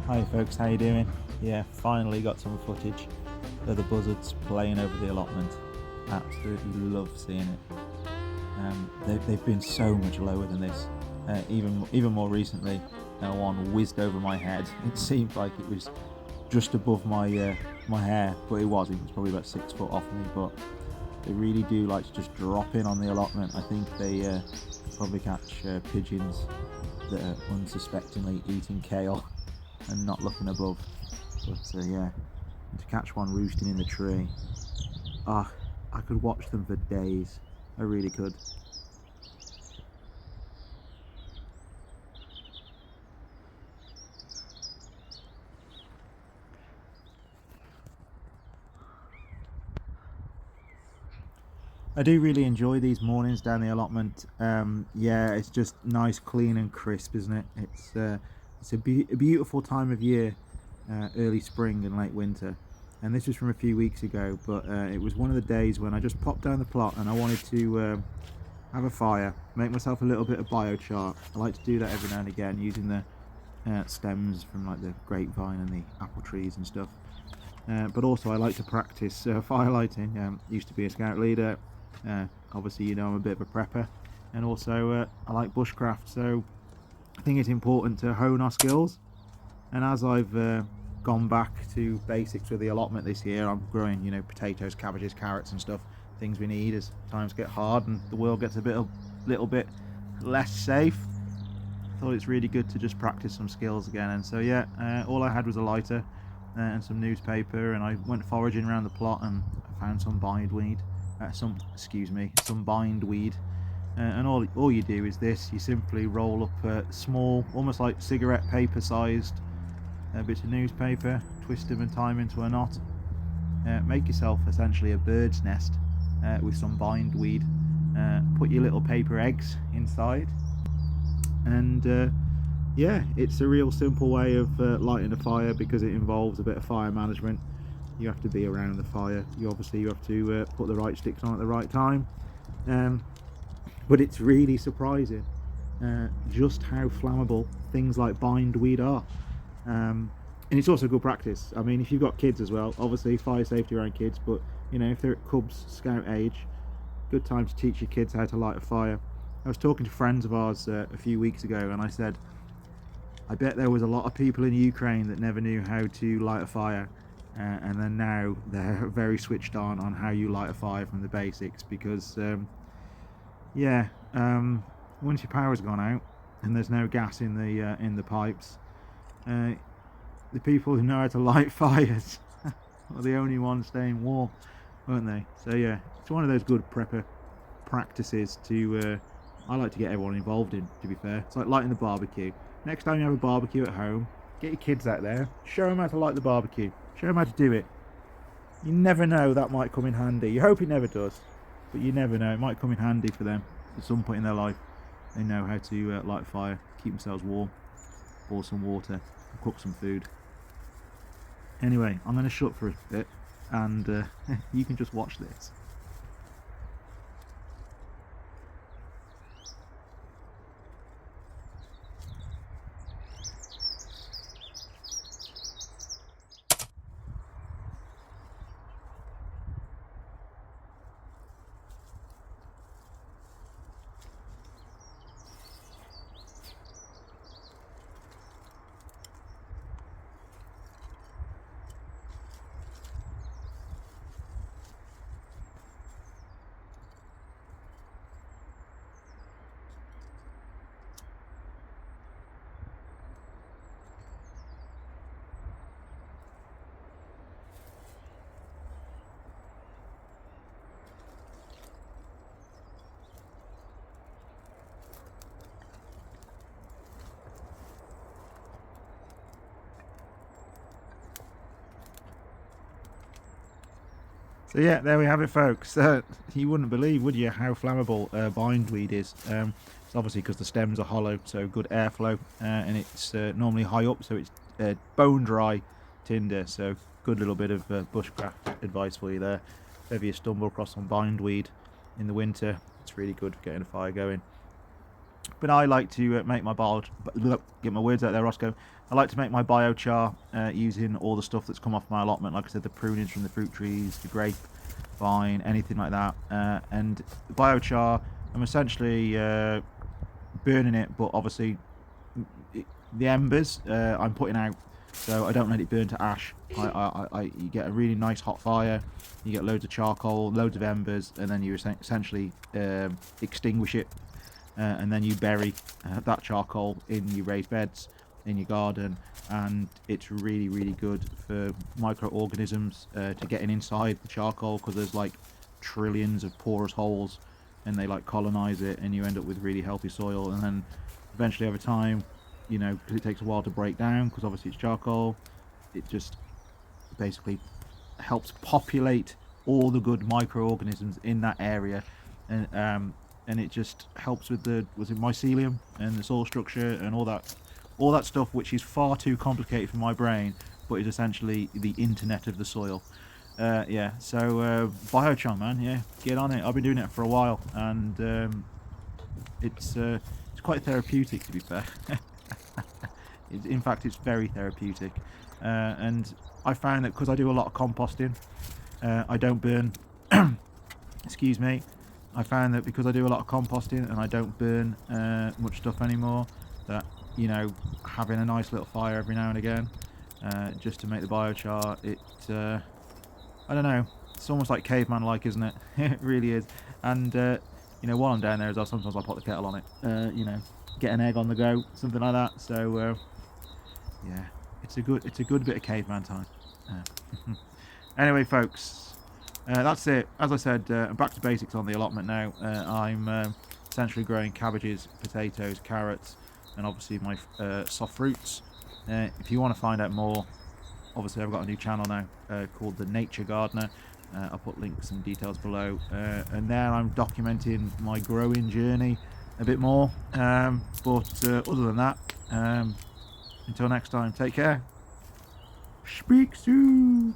Hi folks, how you doing? Yeah, finally got some footage of the buzzards playing over the allotment. Absolutely love seeing it. They've been so much lower than this. Even more recently, one whizzed over my head. It seemed like it was just above my hair, but it wasn't. It was probably about 6 foot off me. But they really do like to just drop in on the allotment. I think they probably catch pigeons that are unsuspectingly eating kale and not looking above. But yeah, and to catch one roosting in the tree, I could watch them for days. I really could. I do really enjoy these mornings down the allotment. Yeah, it's just nice, clean and crisp, isn't it? It's a beautiful time of year, early spring and late winter. And this was from a few weeks ago, but it was one of the days when I just popped down the plot and I wanted to have a fire, make myself a little bit of biochar. I like to do that every now and again using the stems from like the grapevine and the apple trees and stuff. But also I like to practice firelighting. Used to be a scout leader. Obviously, you know, I'm a bit of a prepper, and also I like bushcraft, so I think it's important to hone our skills. And as I've gone back to basics with the allotment this year, I'm growing, you know, potatoes, cabbages, carrots and stuff, things we need as times get hard and the world gets a little bit less safe. I thought it's really good to just practice some skills again. And so yeah, all I had was a lighter and some newspaper, and I went foraging around the plot and I found some bindweed. Some bindweed, and all you do is this: you simply roll up small, almost like cigarette paper sized bits of newspaper, twist them and tie them into a knot. Make yourself essentially a bird's nest with some bindweed. Put your little paper eggs inside, and yeah, it's a real simple way of lighting a fire because it involves a bit of fire management. You have to be around the fire. You have to put the right sticks on at the right time. But it's really surprising just how flammable things like bindweed are. And it's also good practice. I mean, if you've got kids as well, obviously fire safety around kids, but you know, if they're at Cubs Scout age, good time to teach your kids how to light a fire. I was talking to friends of ours a few weeks ago, and I said, I bet there was a lot of people in Ukraine that never knew how to light a fire. And then now they're very switched on how you light a fire from the basics, because once your power's gone out and there's no gas in the pipes, the people who know how to light fires are the only ones staying warm, won't they? So yeah, it's one of those good prepper practices to I like to get everyone involved in, to be fair. It's like lighting the barbecue. Next time you have a barbecue at home, get your kids out there, show them how to light the barbecue, show them how to do it. You never know, that might come in handy. You hope it never does, but you never know, it might come in handy for them at some point in their life. They know how to light a fire, keep themselves warm, boil some water, cook some food. Anyway, I'm going to shut for a bit and you can just watch this. So yeah, there we have it, folks. You wouldn't believe, would you, how flammable bindweed is. It's obviously because the stems are hollow, so good airflow, and it's normally high up, so it's bone dry tinder. So good little bit of bushcraft advice for you there. If ever you stumble across some bindweed in the winter, it's really good for getting a fire going. But I like to make my get my words out there, Roscoe. I like to make my biochar using all the stuff that's come off my allotment. Like I said, the prunings from the fruit trees, the grapevine, anything like that. And biochar, I'm essentially burning it, but obviously the embers I'm putting out, so I don't let it burn to ash. You get a really nice hot fire, you get loads of charcoal, loads of embers, and then you essentially extinguish it, and then you bury that charcoal in your raised beds in your garden, and it's really, really good for microorganisms to getting inside the charcoal, because there's like trillions of porous holes, and they like colonize it, and you end up with really healthy soil. And then eventually over time, you know, because it takes a while to break down, because obviously it's charcoal, it just basically helps populate all the good microorganisms in that area, and it just helps with the mycelium and the soil structure and all that stuff, which is far too complicated for my brain, but is essentially the internet of the soil. Yeah, so biochar, man, yeah, get on it. I've been doing it for a while, and it's quite therapeutic, to be fair. In fact, it's very therapeutic, and I found that because I do a lot of composting, I don't burn. Excuse me. I found that because I do a lot of composting and I don't burn much stuff anymore, that, you know, having a nice little fire every now and again, just to make the biochar, I don't know, it's almost like caveman-like, isn't it? It really is. And you know, while I'm down there as well, sometimes I put the kettle on it, you know, get an egg on the go, something like that. So yeah, it's a good bit of caveman time. Anyway, folks, that's it. As I said, I'm back to basics on the allotment now. I'm essentially growing cabbages, potatoes, carrots, and obviously my soft fruits. If you want to find out more, obviously I've got a new channel now called The Nature Gardener. I'll put links and details below, and there I'm documenting my growing journey a bit more, but other than that, until next time, take care, speak soon.